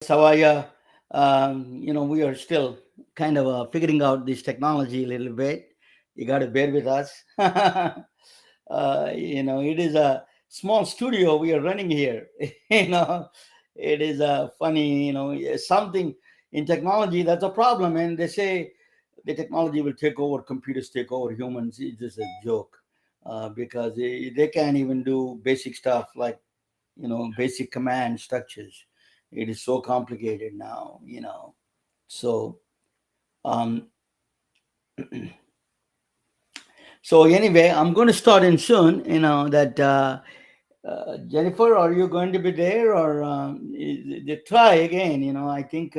Savaya, we are still kind of figuring out this technology a little bit. You got to bear with us. It is a small studio we are running here. It is a funny, something in technology that's a problem. And they say the technology will take over, computers take over humans. It's just a joke because they can't even do basic stuff like basic command structures. It is so complicated now. So um so anyway, I'm going to start in soon. That Jennifer, are you going to be there, or they try again? I think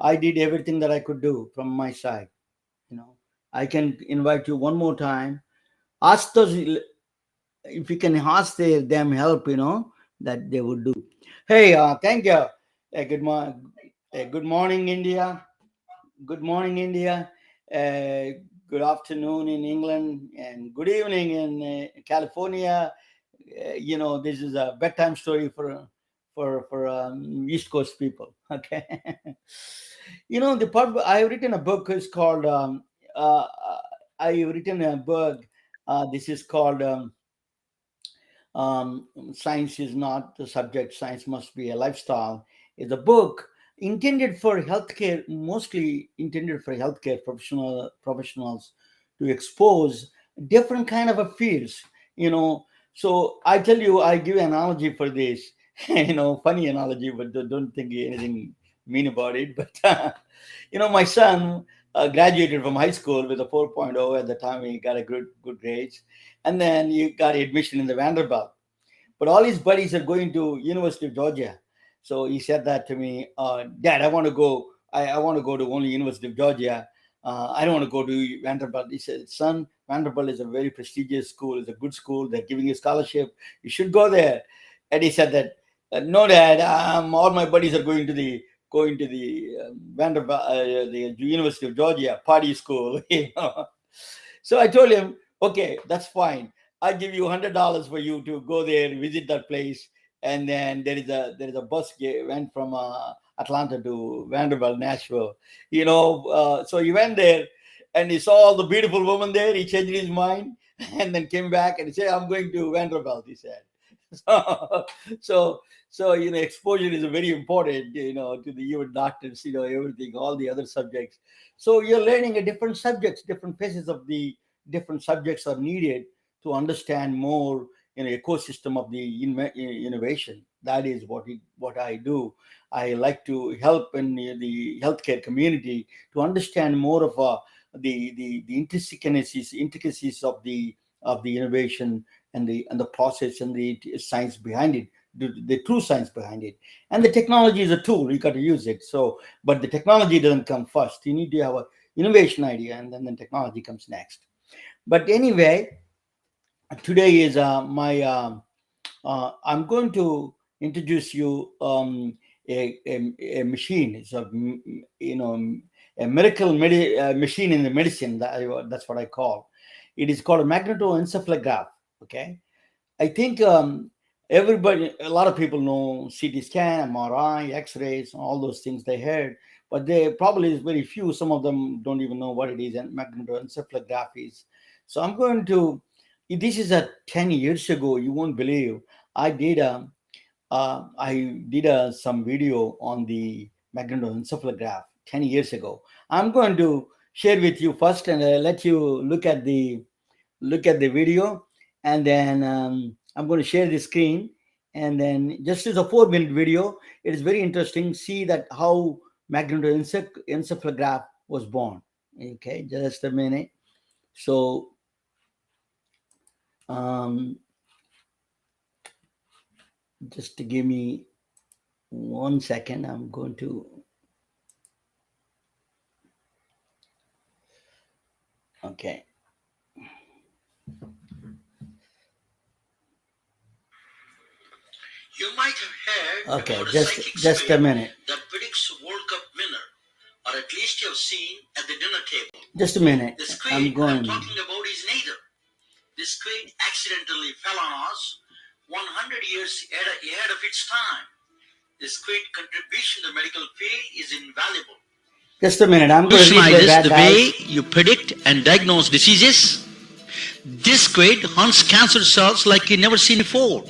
I did everything that I could do from my side. you know I can invite you one more time. Ask those, if you can ask them help, that they would do. Hey, thank you. Good morning, India. Good morning, India. Uh, Good afternoon in England, and good evening in California. This is a bedtime story for East Coast people. Okay. The part I have written a book is called. Uh, I have written a book. This is called. Science is not the subject, science must be a lifestyle. Is a book intended for healthcare, mostly intended for healthcare professionals to expose different kind of a fields. you know so I tell you, I give an analogy for this. Funny analogy, but don't think anything mean about it. But my son graduated from high school with a 4.0 at the time. He got a good grades, and then he got admission in the Vanderbilt. But all his buddies are going to University of Georgia. So he said that to me, Dad, I want to go. I want to go to only University of Georgia. I don't want to go to Vanderbilt. He said, son, Vanderbilt is a very prestigious school. It's a good school. They're giving you a scholarship. You should go there. And he said that, no, Dad, all my buddies are going to the Vanderbilt, the University of Georgia party school. So I told him, okay, that's fine. I give you $100 for you to go there, visit that place, and then there is a bus went from Atlanta to Vanderbilt, Nashville. So he went there, and he saw all the beautiful women there. He changed his mind, and then came back and he said, "I'm going to Vanderbilt." He said. So, so exposure is very important. To the even doctors. Everything, all the other subjects. So you're learning a different subjects, different phases of the different subjects are needed to understand more in the ecosystem of the innovation. That is what I do. I like to help in the healthcare community to understand more of the intricacies of the innovation, and the process, and the science behind it, the true science behind it. And the technology is a tool, you got to use it. So, but the technology doesn't come first. You need to have a innovation idea, and then the technology comes next. But anyway, today is I'm going to introduce you a machine. It's a miracle machine in the medicine. That's what I call. It is called a magnetoencephalograph. Okay, I think a lot of people know CT scan, MRI, X-rays, all those things they heard, but they probably is very few. Some of them don't even know what it is, and magnetoencephalography is. So I'm going to. This is a 10 years ago. You won't believe. I did a some video on the magnetoencephalograph 10 years ago. I'm going to share with you first, and let you look at the video, and then I'm going to share the screen, and then just as a 4 minute video. It is very interesting. See that how magnetoencephalograph was born. Okay, just a minute. So um, just to give me 1 second, I'm going to. Okay. You might have heard. Okay, about just a minute. That predicts World Cup winner, or at least you've seen at the dinner table. Just a minute. The screen I'm talking about is Nader. This screen accidentally fell on us 100 years ahead of its time. His great contribution to the medical field is invaluable. Just a minute, I'm going to read Revolutionizes that, the guys. way you predict and diagnose diseases. This grade hunts cancer cells like you've never seen before.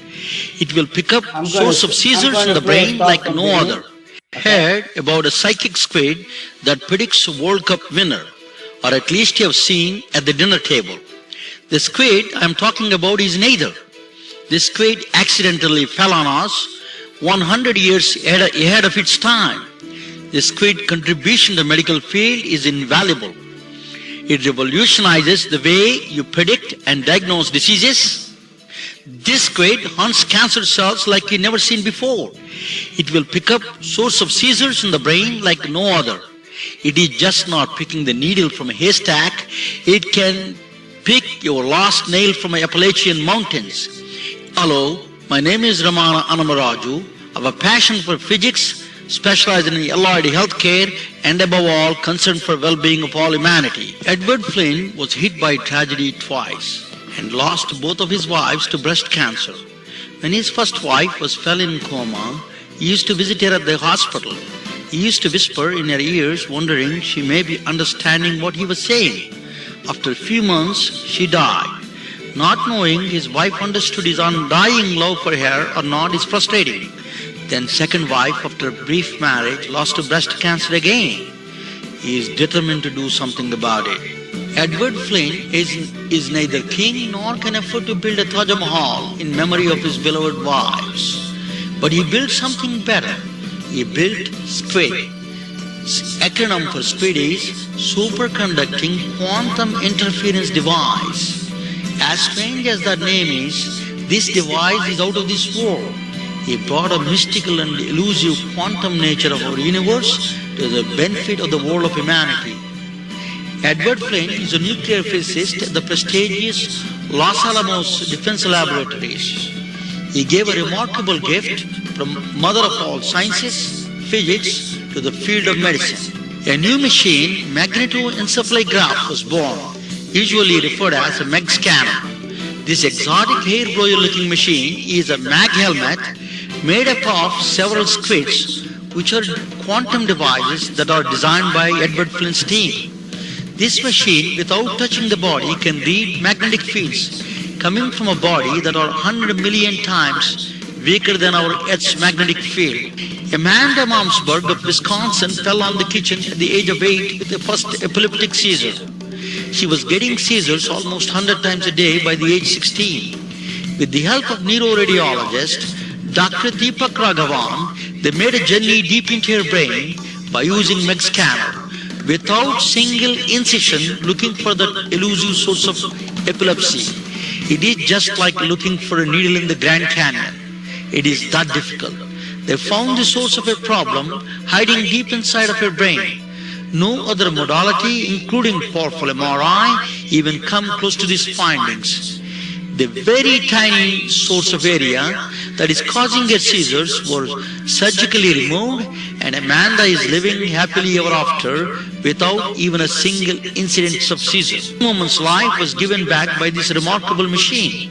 It will pick up source of seizures in the brain like no other. Heard about a psychic squid that predicts a World Cup winner, or at least you have seen at the dinner table. The squid I'm talking about is neither. This squid accidentally fell on us 100 years ahead of its time. The squid contribution to the medical field is invaluable. It revolutionizes the way you predict and diagnose diseases. This squid hunts cancer cells like you've never seen before. It will pick up source of seizures in the brain like no other. It is just not picking the needle from a haystack. It can pick your last nail from the Appalachian Mountains. Hello, my name is Ramana Anamaraju. I have a passion for physics, specializing in allied healthcare, and above all, concern for well-being of all humanity. Edward Flynn was hit by tragedy twice and lost both of his wives to breast cancer. When his first wife fell in coma, he used to visit her at the hospital. He used to whisper in her ears, wondering she may be understanding what he was saying. After a few months, she died. Not knowing his wife understood his undying love for her or not is frustrating. Then second wife, after a brief marriage, lost to breast cancer again. He is determined to do something about it. Edward Flynn is neither king nor can afford to build a Taj Mahal in memory of his beloved wives. But he built something better. He built SQUID. Acronym for SQUID is Superconducting Quantum Interference Device. As strange as that name is, this device is out of this world. He brought a mystical and elusive quantum nature of our universe to the benefit of the world of humanity. Edward Flynn is a nuclear physicist at the prestigious Los Alamos Defense Laboratories. He gave a remarkable gift from mother of all sciences, physics, to the field of medicine. A new machine, Magnetoencephalography, was born, usually referred as a MEG scanner. This exotic hair-blower-looking machine is a MAG helmet made up of several squids, which are quantum devices that are designed by Edward Flynn's team. This machine, without touching the body, can read magnetic fields coming from a body that are 100 million times weaker than our Earth's magnetic field. Amanda Malmsberg of Wisconsin fell on the kitchen at the age of 8 with a first epileptic seizure. She was getting seizures almost 100 times a day by the age 16. With the help of neuroradiologist Dr. Deepak Raghavan, they made a journey deep into her brain by using MEG scanner without single incision, looking for the elusive source of epilepsy. It is just like looking for a needle in the Grand Canyon. It is that difficult. They found the source of her problem hiding deep inside of her brain. No other modality, including powerful MRI, even come close to these findings. The very tiny source of area that is causing her seizures was surgically removed, and Amanda is living happily ever after without even a single incident of seizures. The woman's life was given back by this remarkable machine.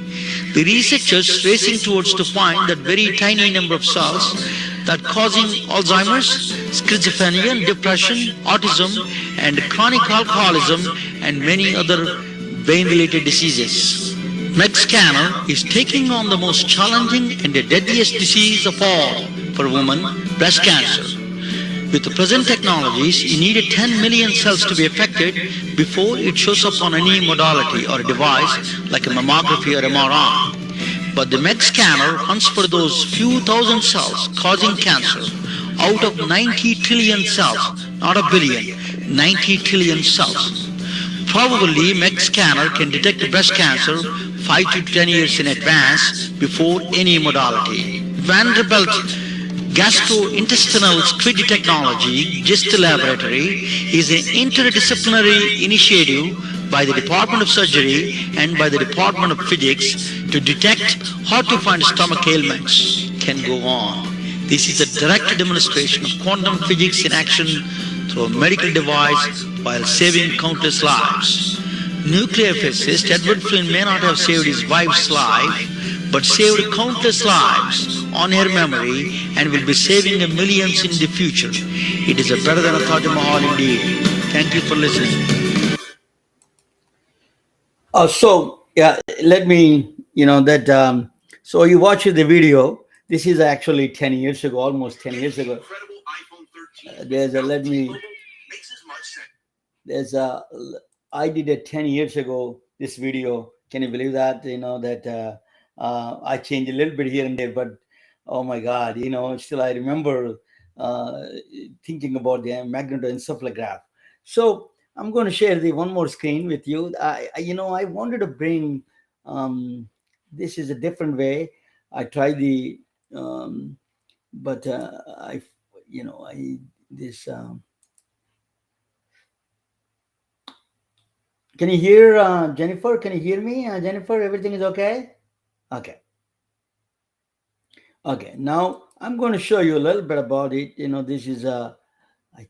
The researchers racing towards to find that very tiny number of cells that causing Alzheimer's, schizophrenia, depression, autism, and chronic alcoholism, and many other brain-related diseases. MEG scanner is taking on the most challenging and the deadliest disease of all for women, breast cancer. With the present technologies, you needed 10 million cells to be affected before it shows up on any modality or device like a mammography or MRI. But the MEG scanner hunts for those few thousand cells causing cancer out of 90 trillion cells, not a billion, 90 trillion cells. Probably MEG scanner can detect breast cancer 5 to 10 years in advance before any modality. Vanderbilt Gastrointestinal Squid Technology GIST Laboratory is an interdisciplinary initiative by the Department of Surgery and by the Department of Physics to detect hard-to-find stomach ailments. Can go on. This is a direct demonstration of quantum physics in action through a medical device while saving countless lives. Nuclear physicist Edward Flynn may not have saved his wife's life, but saved countless lives on her memory and will be saving millions in the future. It is a better than a Taj Mahal indeed. Thank you for listening. So yeah, let me, that. So you watch the video. This is actually 10 years ago, almost 10 years ago. There's a let me. There's a. I did it 10 years ago. This video. Can you believe that? That I changed a little bit here and there, but oh my God, still I remember uh, thinking about the magnetoencephalograph. So I'm going to share the one more screen with you. I wanted to bring. This is a different way. I try the, but I, I this. Can you hear Jennifer? Can you hear me, Jennifer? Everything is okay. Okay. Okay. Now I'm going to show you a little bit about it. This is I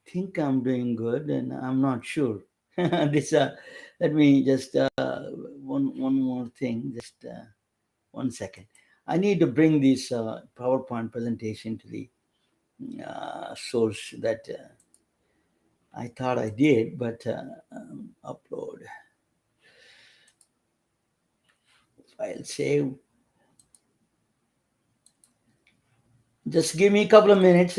think I'm doing good, and I'm not sure. This. Let me just one more thing. Just 1 second. I need to bring this PowerPoint presentation to the source that I thought I did, but upload file save. Just give me a couple of minutes.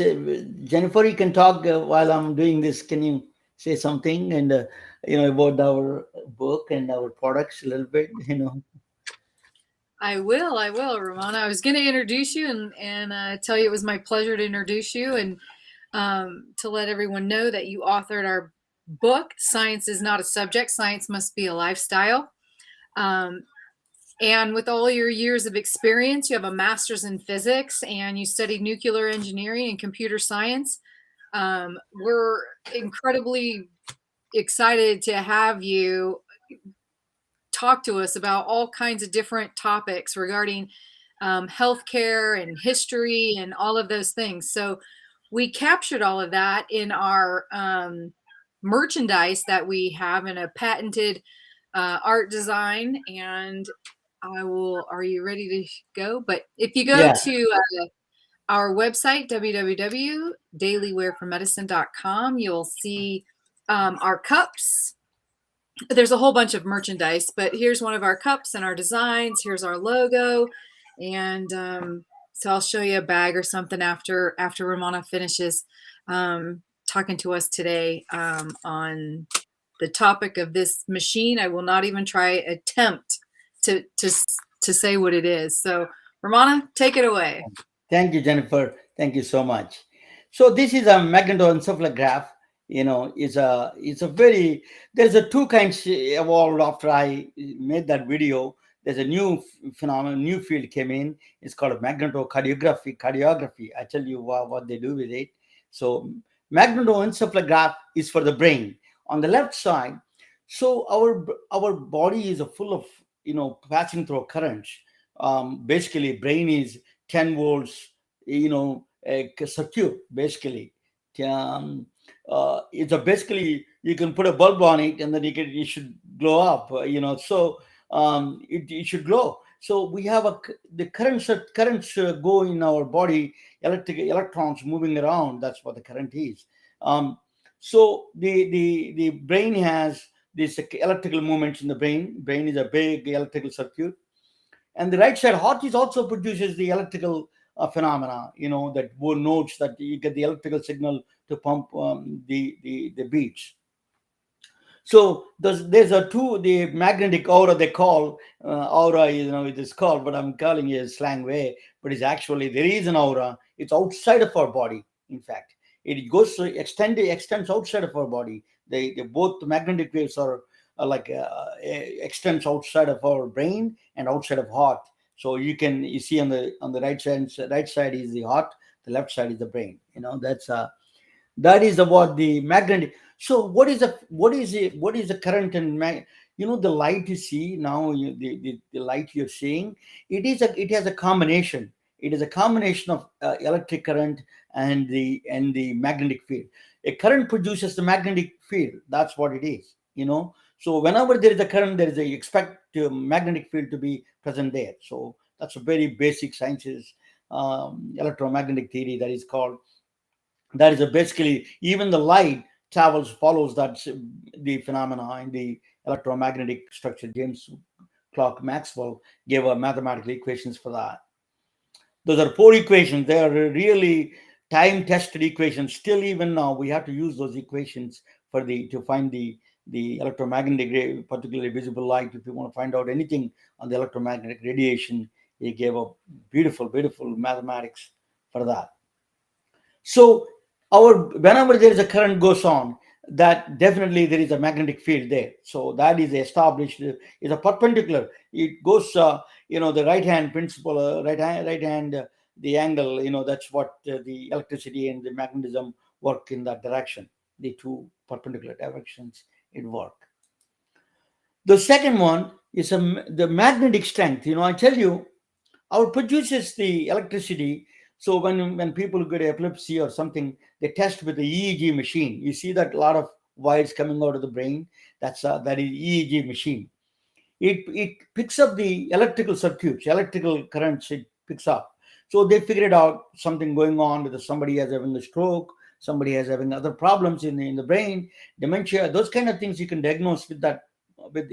Jennifer, you can talk while I'm doing this. Can you say something and about our book and our products a little bit? I will, Ramona. I was going to introduce you and tell you it was my pleasure to introduce you and to let everyone know that you authored our book, Science is Not a Subject, Science Must Be a Lifestyle. And with all your years of experience, you have a master's in physics and you studied nuclear engineering and computer science. We're incredibly excited to have you talk to us about all kinds of different topics regarding healthcare and history and all of those things. So we captured all of that in our merchandise that we have in a patented art design. And are you ready to go? But if you go to our website, www.dailywearformedicine.com, you'll see our cups. There's a whole bunch of merchandise, but here's one of our cups and our designs. Here's our logo. And so I'll show you a bag or something after Ramona finishes talking to us today on the topic of this machine. I will not even attempt to say what it is. So Ramona, take it away. Thank you, Jennifer. Thank you so much. So this is a magnetoencephalograph. It's a very, there's a two kinds evolved after I made that video. There's a new phenomenon, new field came in. It's called cardiography. I tell you what they do with it. So magnetoencephalograph is for the brain. On the left side, so our body is full of passing through currents. Basically, brain is 10 volts, a circuit basically. It's basically you can put a bulb on it and then it should glow up. So it should glow. So we have the currents go in our body, electrons moving around. That's what the current is. So the brain has this electrical movements in the brain. Brain is a big electrical circuit, and the right side heart is also produces the electrical phenomena. That notes that you get the electrical signal to pump the beats. So there's the magnetic aura they call aura. It is called, but I'm calling it a slang way. But it's actually there is an aura. It's outside of our body. In fact, it goes to extends outside of our body. They both the magnetic waves are like extends outside of our brain and outside of heart. So you see on the right side is the heart, the left side is the brain. That is about the magnetic. So what is the current and the light you see now, the light you're seeing, it has a combination. It is a combination of electric current and the magnetic field. A current produces the magnetic field. That's what it is. So whenever there is a current, there is a expect magnetic field to be present there. So That's a very basic sciences, electromagnetic theory that is called. That is basically even the light travels follows that the phenomena in the electromagnetic structure. James Clerk Maxwell gave a mathematical equations for that. Those are four equations. They are really time tested equations. Still, even now, we have to use those equations for the to find the electromagnetic particularly visible light. If you want to find out anything on the electromagnetic radiation, he gave a beautiful mathematics for that. So our whenever there is a current goes on, that definitely there is a magnetic field there. So that is established. Is a perpendicular. It goes, the right hand principle, right hand, the angle. That's what the electricity and the magnetism work in that direction. The two perpendicular directions it work. The second one is the magnetic strength. I tell you, our produces the electricity. So when people get epilepsy or something, they test with the EEG machine. You see that a lot of wires coming out of the brain. That is EEG machine. It picks up the electrical circuits, electrical currents. It picks up. So they figured out something going on with somebody has having a stroke, somebody has having other problems in the brain, dementia. Those kind of things you can diagnose with the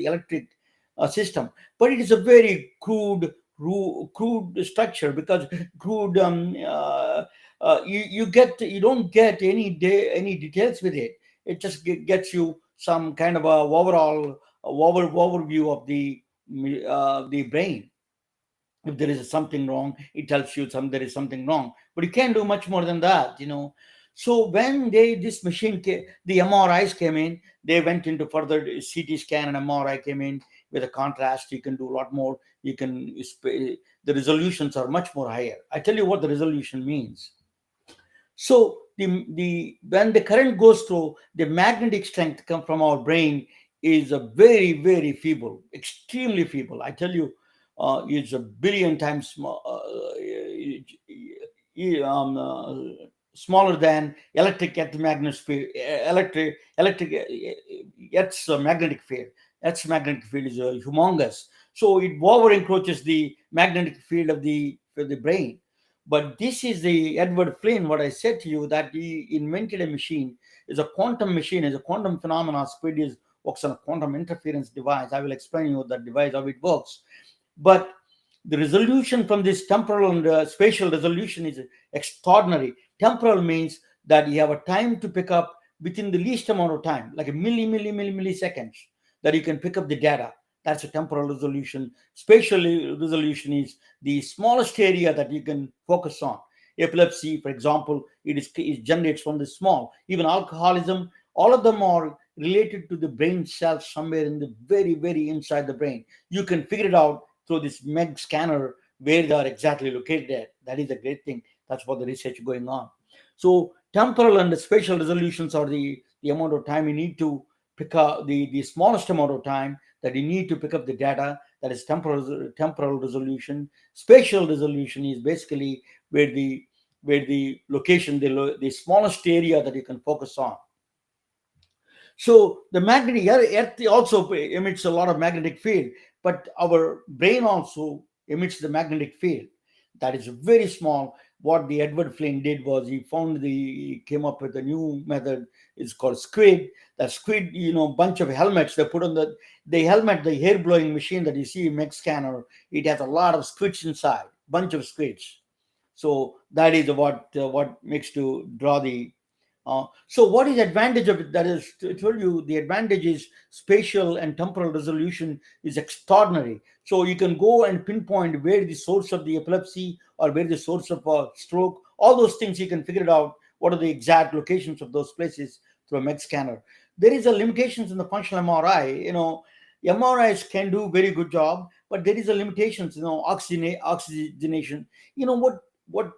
electric system. But it is a very crude structure, because crude you don't get any details with it. It just gets you some kind of a overview of the brain. If there is something wrong, it tells you there is something wrong, but you can't do much more than that. So when this machine the MRIs came in, they went into further CT scan, and MRI came in with a contrast. You can do a lot more. The resolutions are much more higher. I tell you what the resolution means. So the when the current goes through, the magnetic strength come from our brain is a very feeble, extremely feeble. I tell you, it's a billion times smaller than electric electromagnetic field. Earth's magnetic field. Earth's magnetic field is humongous. So it over encroaches the magnetic field of the brain. But this is the Edward Flynn, what I said to you, that he invented a machine, is a quantum machine, is a quantum phenomena. Speed is works on a quantum interference device. I will explain you that device, how it works. But the resolution from this temporal and spatial resolution is extraordinary. Temporal means that you have a time to pick up within the least amount of time, like a milliseconds, that you can pick up the data. That's a temporal resolution. Spatial resolution is the smallest area that you can focus on. Epilepsy, for example, it generates from the small. Even alcoholism, all of them are related to the brain cells somewhere in the very inside the brain. You can figure it out through this MEG scanner where they are exactly located at. That is a great thing. That's what the research going on. So temporal and the spatial resolutions are the amount of time you need to pick up the smallest amount of time that you need to pick up the data. That is temporal resolution. Spatial resolution is basically where the location, the smallest area that you can focus on. So the magnetic Earth also emits a lot of magnetic field, but our brain also emits the magnetic field. That is very small. What the Edward Flynn did was he came up with a new method. It's called squid. That squid, bunch of helmets they put on the helmet, the hair blowing machine that you see in MEG scanner. It has a lot of squids inside, bunch of squids. So that is what makes to draw the so what is the advantage of it? That is, I told you the advantage is spatial and temporal resolution is extraordinary. So you can go and pinpoint where the source of the epilepsy or where the source of a stroke, all those things you can figure it out. What are the exact locations of those places through a MEG scanner? There is a limitations in the functional MRI. MRIs can do very good job, but there is a limitations. Oxygenation. What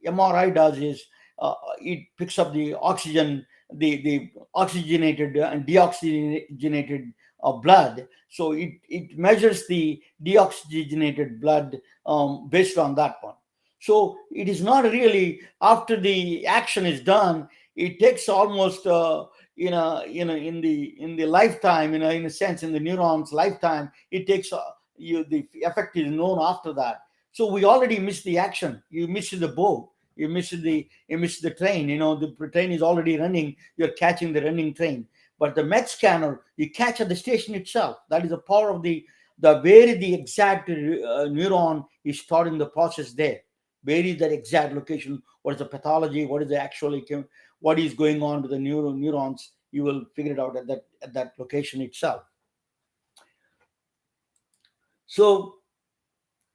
MRI does is it picks up the oxygen, the oxygenated and deoxygenated blood. So it measures the deoxygenated blood based on that one. So it is not really after the action is done. It takes almost in the lifetime, in a sense, in the neuron's lifetime. It takes the effect is known after that. So we already missed the action. You missed the boat. You missed the train. The train is already running. You're catching the running train. But the MEG scanner, you catch at the station itself. That is the power of the where the exact neuron is starting the process there. Where is that exact location? What is the pathology? What is the actually what is going on to the neurons? You will figure it out at that location itself. So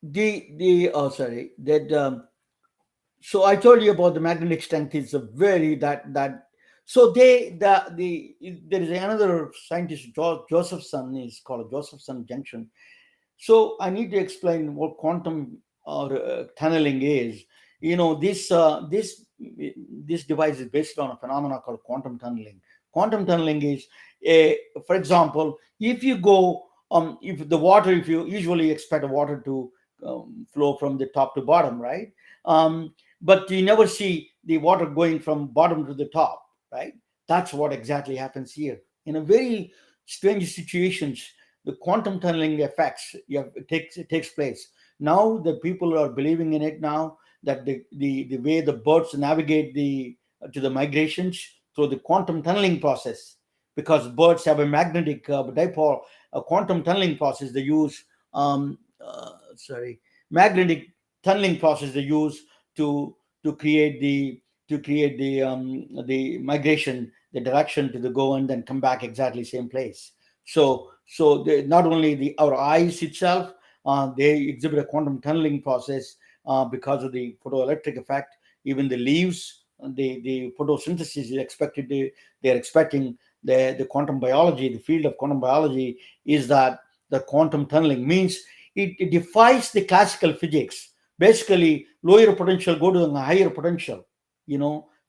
the oh sorry that so I told you about the magnetic strength is a very that so the there is another scientist, Josephson, is called Josephson junction. So I need to explain what quantum or tunneling is. This device is based on a phenomenon called quantum tunneling. Quantum tunneling is, for example, if you go, if you usually expect water to flow from the top to bottom, right? But you never see the water going from bottom to the top, right? That's what exactly happens here. In a very strange situations, the quantum tunneling effects, it takes place. Now the people are believing in it now, that the way the birds navigate to the migrations through the quantum tunneling process, because birds have a magnetic dipole, a quantum tunneling process they use. Sorry, magnetic tunneling process they use to to create the the migration, the direction to the go, and then come back exactly same place. So not only our eyes itself, they exhibit a quantum tunneling process because of the photoelectric effect. Even the leaves, the photosynthesis is expected to, they're expecting the quantum biology, the field of quantum biology is that the quantum tunneling means it defies the classical physics. Basically, lower potential go to a higher potential.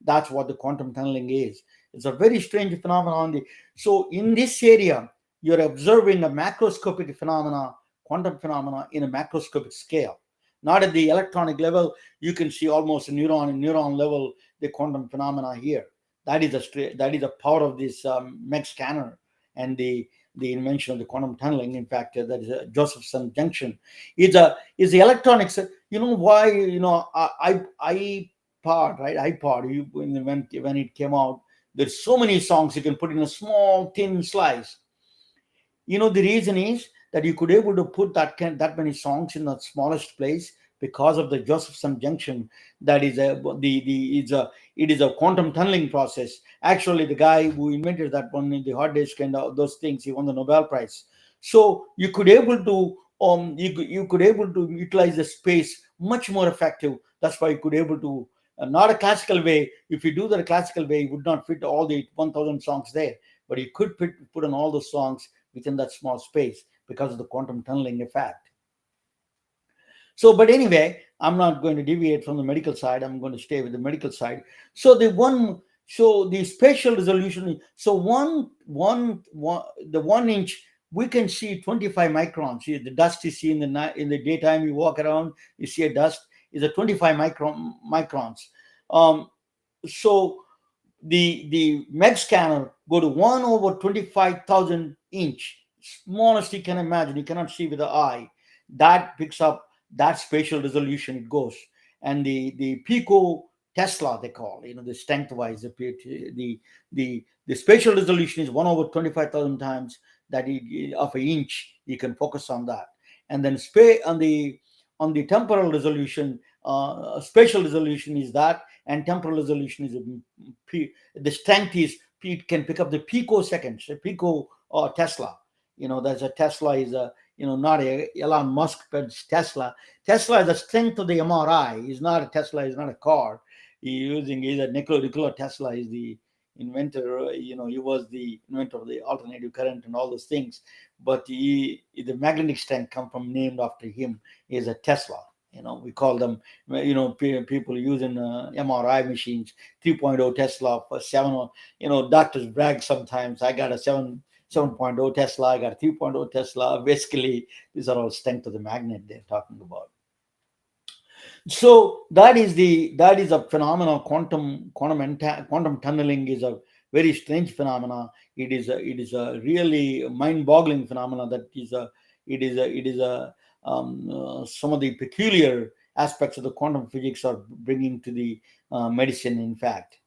That's what the quantum tunneling is. It's a very strange phenomenon. So in this area, you're observing a macroscopic phenomena, quantum phenomena in a macroscopic scale. Not at the electronic level. You can see almost a neuron level, the quantum phenomena here. That is a power of this MEG scanner and the invention of the quantum tunneling. In fact, that is a Josephson junction. Is the electronics. You know why? iPod, right? iPod. When it came out, there's so many songs you can put in a small thin slice. The reason is that you could able to put that many songs in the smallest place because of the Josephson junction. That is it is a quantum tunneling process. Actually, the guy who invented that one, the hard disk and those things, he won the Nobel Prize. So you could able to you could able to utilize the space much more effective. That's why you could able to not a classical way. If you do the classical way, you would not fit all the 1,000 songs there, but you could put on all those songs within that small space because of the quantum tunneling effect. So, but anyway, I'm not going to deviate from the medical side. I'm going to stay with the medical side. So the spatial resolution. So the 1 inch, we can see 25 microns. See, the dust you see in the night, in the daytime, you walk around, you see a dust is a 25 microns. So the MEG scanner go to 1 over 25,000 inch, smallest you can imagine. You cannot see with the eye. That picks up that spatial resolution. It goes, and the pico Tesla they call, the strength wise, the spatial resolution is 1 over 25,000 times that of an inch. You can focus on that, and then on the temporal resolution, spatial resolution is that, and temporal resolution is the strength is it can pick up the picoseconds, the pico Tesla. There's a Tesla is a not a Elon Musk, but it's Tesla. Tesla is the strength of the MRI. Is not a Tesla. Is not a car. He's a Nikola Tesla is the inventor. He was the inventor of the alternative current and all those things. But the magnetic strength come from named after him. Is a Tesla. We call them, people using MRI machines, 3.0 Tesla for 7. Doctors brag sometimes. I got a 7.0 Tesla, I got a 3.0 Tesla. Basically, these are all strength of the magnet they're talking about. So that is a phenomenon. Quantum tunneling is a very strange phenomena. It is a really mind-boggling phenomena. That is a some of the peculiar aspects of the quantum physics are bringing to the medicine, in fact.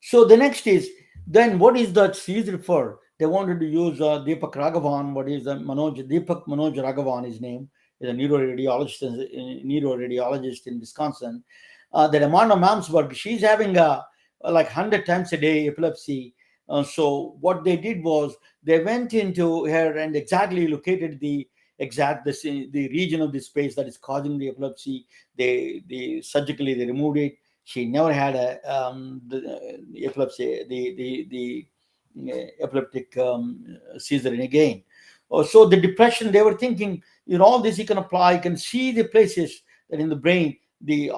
So the next is, then what is that used for? They wanted to use Deepak Raghavan. What is Deepak Manoj Raghavan? His name is a neuroradiologist in Wisconsin. That Amanda Mamsberg, she's having like 100 times a day epilepsy. So what they did was they went into her and exactly located the region of the space that is causing the epilepsy. They surgically they removed it. She never had the epilepsy, the epileptic seizure again. So the depression, they were thinking, all this you can apply. You can see the places that in the brain, the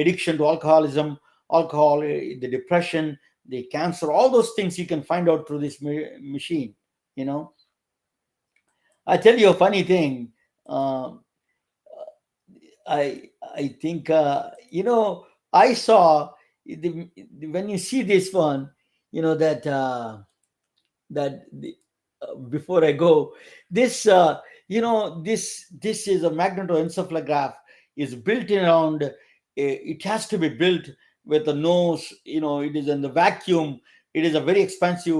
addiction to alcoholism, the depression, the cancer, all those things you can find out through this machine. I tell you a funny thing. Uh, I think I saw when you see this one, that before I go, this this is a magnetoencephalograph is built around. It has to be built with a nose. It is in the vacuum. It is a very expensive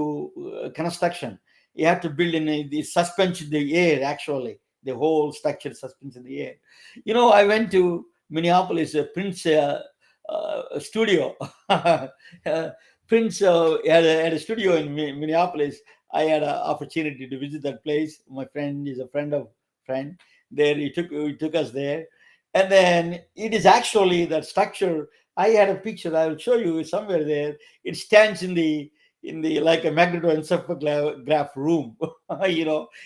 construction. You have to build in the suspension in the air. Actually, the whole structure suspends in the air. I went to Minneapolis, Prince studio. Prince had a studio in Minneapolis. I had an opportunity to visit that place. My friend is a friend. There, he took us there, and then it is actually that structure. I had a picture. I will show you somewhere there. It stands in the like a magnetoencephalograph room,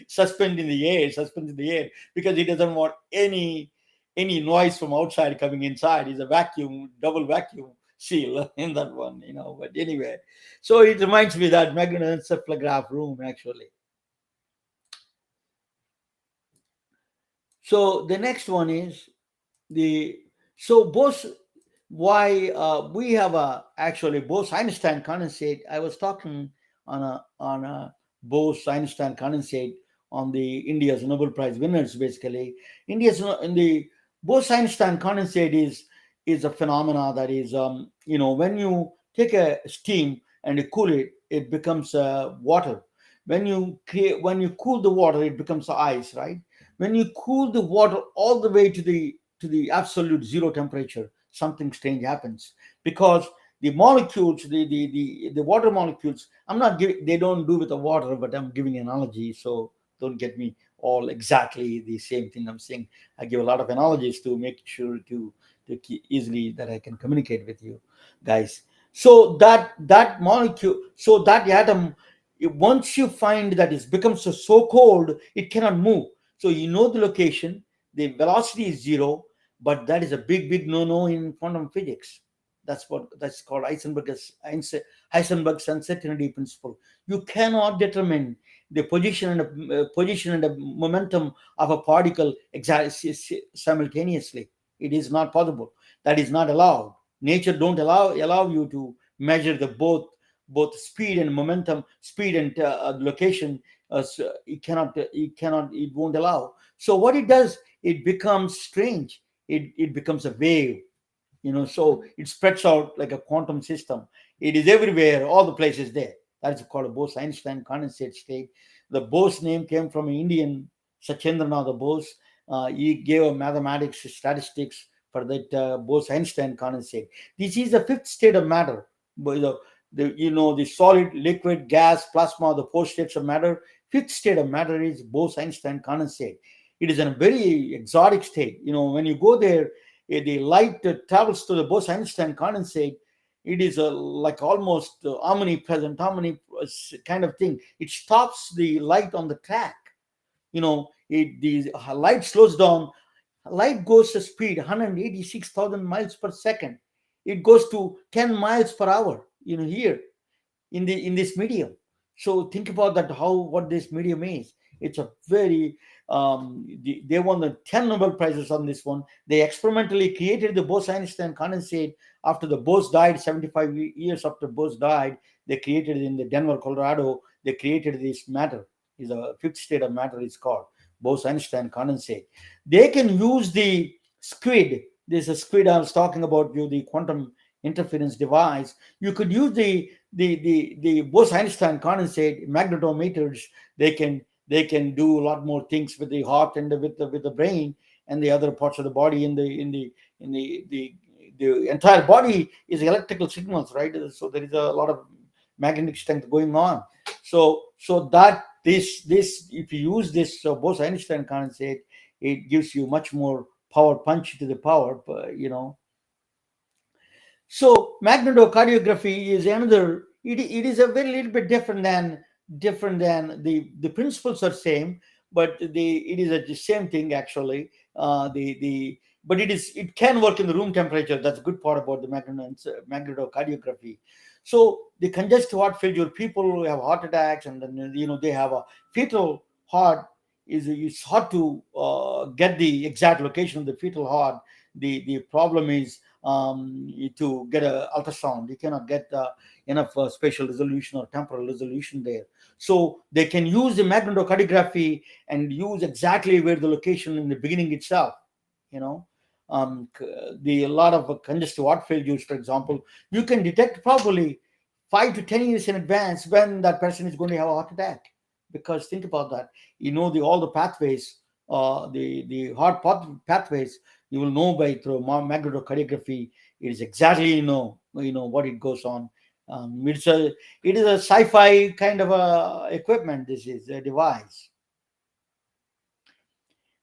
suspended in the air, because he doesn't want any noise from outside coming inside. It's a vacuum, double vacuum seal in that one. But anyway, so it reminds me of that magnetoencephalograph room actually. So the next one is the so Bose. Why we have a actually Bose-Einstein condensate. I was talking on a Bose-Einstein condensate on the India's Nobel Prize winners. Basically, India's in the Bose-Einstein condensate is a phenomena that is when you take a steam and you cool it, it becomes water. When you cool the water, it becomes ice, right? When you cool the water all the way to the absolute zero temperature, something strange happens, because the molecules, the water molecules, I'm not giving, they don't do with the water, but I'm giving an analogy, so don't get me all exactly the same thing I'm saying. I give a lot of analogies to make sure to keep easily that I can communicate with you guys. So that molecule, so that atom, once you find that it becomes so cold, it cannot move. So the location, the velocity is zero, but that is a big no in quantum physics. That's called Heisenberg's uncertainty principle. You cannot determine the position and the momentum of a particle simultaneously. It is not possible. That is not allowed. Nature don't allow you to measure the both speed and momentum, speed and location. So it won't allow. So what it does, it becomes strange. It becomes a wave, so it spreads out like a quantum system. It is everywhere, all the places there. That's called a Bose-Einstein condensate state. The Bose name came from an Indian, Sachendranath Bose. He gave a mathematics statistics for that Bose-Einstein condensate. This is the fifth state of matter. But the solid, liquid, gas, plasma, the four states of matter. Fifth state of matter is Bose-Einstein condensate. It is in a very exotic state. When you go there, the light travels to the Bose-Einstein condensate. It is like almost omnipresent, kind of thing. It stops the light on the track. The light slows down. Light goes to speed 186,000 miles per second. It goes to 10 miles per hour. Here in this medium. So think about that. What this medium is. It's a very they won the 10 Nobel Prizes on this one. They experimentally created the Bose-Einstein condensate after the Bose died. 75 years after Bose died, they created it in the Denver, Colorado. They created this matter. Is a fifth state of matter. It's called Bose-Einstein condensate. They can use the squid. There's a squid I was talking about, the quantum interference device. You could use the Bose-Einstein condensate magnetometers. They can do a lot more things with the heart and with the brain and the other parts of the body. The entire body is electrical signals, right? So there is a lot of magnetic strength going on. So that this if you use this Bose-Einstein condensate, it gives you much more power punch to the power, So magnetocardiography is another. It is a very little bit different than the principles are same, but it is the same thing actually. The But it can work in the room temperature. That's a good part about the magnetocardiography. So the congestive heart failure, people who have heart attacks, and then they have a fetal heart. It's hard to get the exact location of the fetal heart. The problem is to get an ultrasound. You cannot get enough spatial resolution or temporal resolution there. So they can use the magnetocardiography and use exactly where the location in the beginning itself. You know, a lot of congestive heart failures, for example, you can detect probably 5 to 10 years in advance when that person is going to have a heart attack. Because think about that, all the pathways, the heart pathways, you will know by through magnetocardiography. It is exactly what it goes on. It is a sci-fi kind of a equipment. This is a device,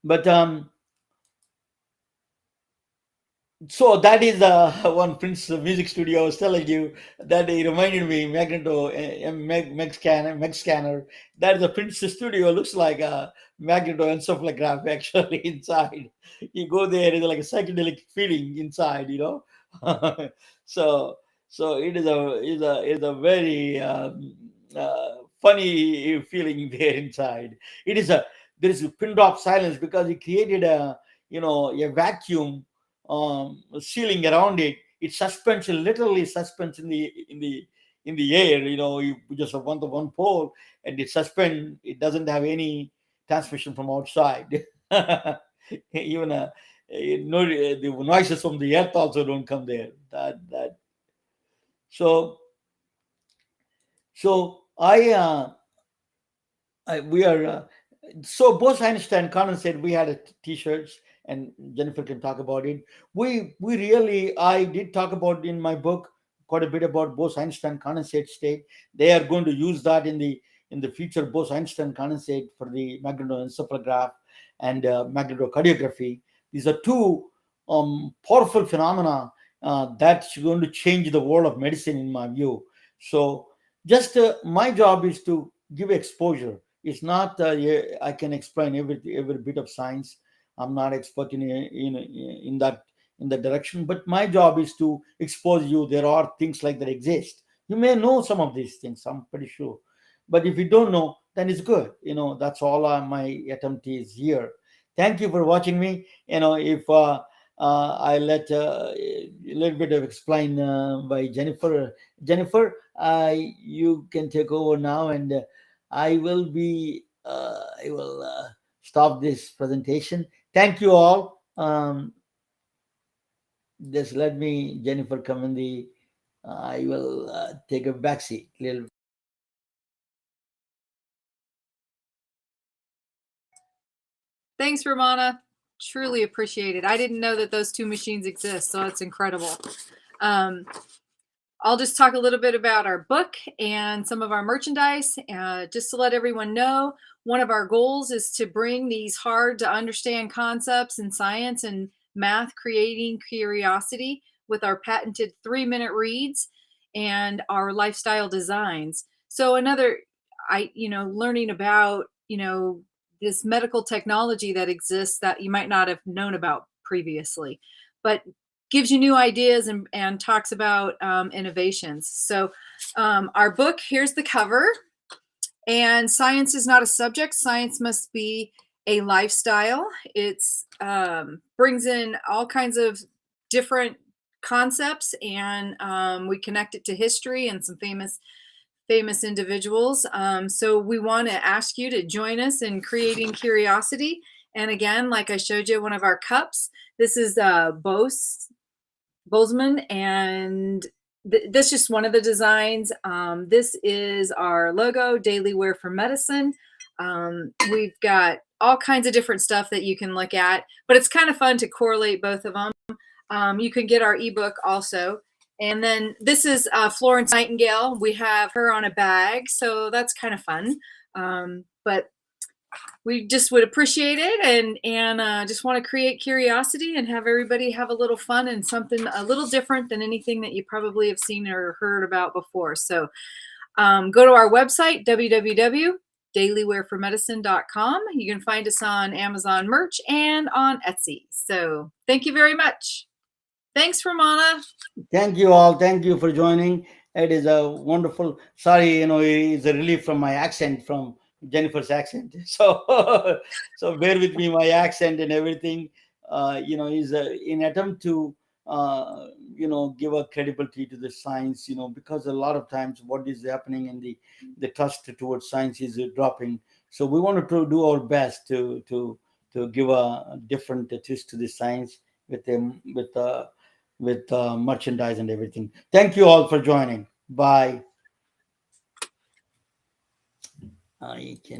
but so that is one Prince music studio I was telling you that it reminded me Meg scanner. That is a Prince studio. Looks like a magnetoencephalography actually inside. You go there, it's like a psychedelic feeling inside. so so it is a very funny feeling there inside. It is a There is a pin drop silence because he created a vacuum ceiling around it. It suspends, literally suspends in the air. You just have one pole, and it suspend. It doesn't have any transmission from outside. Even no, the noises from the earth also don't come there. That so so we are so Bose-Einstein condensate. We had a t-shirts, and Jennifer can talk about it. We really, I did talk about in my book quite a bit about Bose-Einstein condensate state. They are going to use that in the future Bose-Einstein condensate for the magnetoencephalograph and magnetocardiography. These are two powerful phenomena that's going to change the world of medicine, in my view. So just my job is to give exposure. It's not yeah, I can explain every bit of science. I'm not expert in that direction, but my job is to expose you. There are things like that exist. You may know some of these things, I'm pretty sure, but if you don't know, then it's good. That's all my attempt is here. Thank you for watching me. If I let a little bit of explain by Jennifer, you can take over now, and I will stop this presentation. Thank you all. Just let me, Jennifer, come in the. I will take a backseat. Little. Thanks, Ramana. Truly appreciate it. I didn't know that those two machines exist, so it's incredible. I'll just talk a little bit about our book and some of our merchandise. Just to let everyone know, one of our goals is to bring these hard to understand concepts in science and math, creating curiosity with our patented 3-minute reads and our lifestyle designs. So learning about, this medical technology that exists that you might not have known about previously, but gives you new ideas and talks about innovations. So our book, here's the cover. And science is not a subject. Science must be a lifestyle. It's brings in all kinds of different concepts, and we connect it to history and some famous famous individuals. So we want to ask you to join us in creating curiosity. And again, like I showed you, one of our cups, this is Boltzmann, and this is just one of the designs. This is our logo, Daily Wear for Medicine. We've got all kinds of different stuff that you can look at, but it's kind of fun to correlate both of them. You can get our ebook also. And then this is Florence Nightingale. We have her on a bag, so that's kind of fun. But we just would appreciate it, and just want to create curiosity and have everybody have a little fun and something a little different than anything that you probably have seen or heard about before. So go to our website, www.dailywearformedicine.com. You can find us on Amazon Merch and on Etsy. So thank you very much. Thanks, Ramana. Thank you all. Thank you for joining. It is a wonderful. Sorry, it's a relief from my accent, from Jennifer's accent. So, so bear with me. My accent and everything, is in attempt to, give a credibility to the science. Because a lot of times what is happening in the trust towards science is dropping. So we wanted to do our best to give a different twist to the science with merchandise and everything. Thank you all for joining. Bye. I can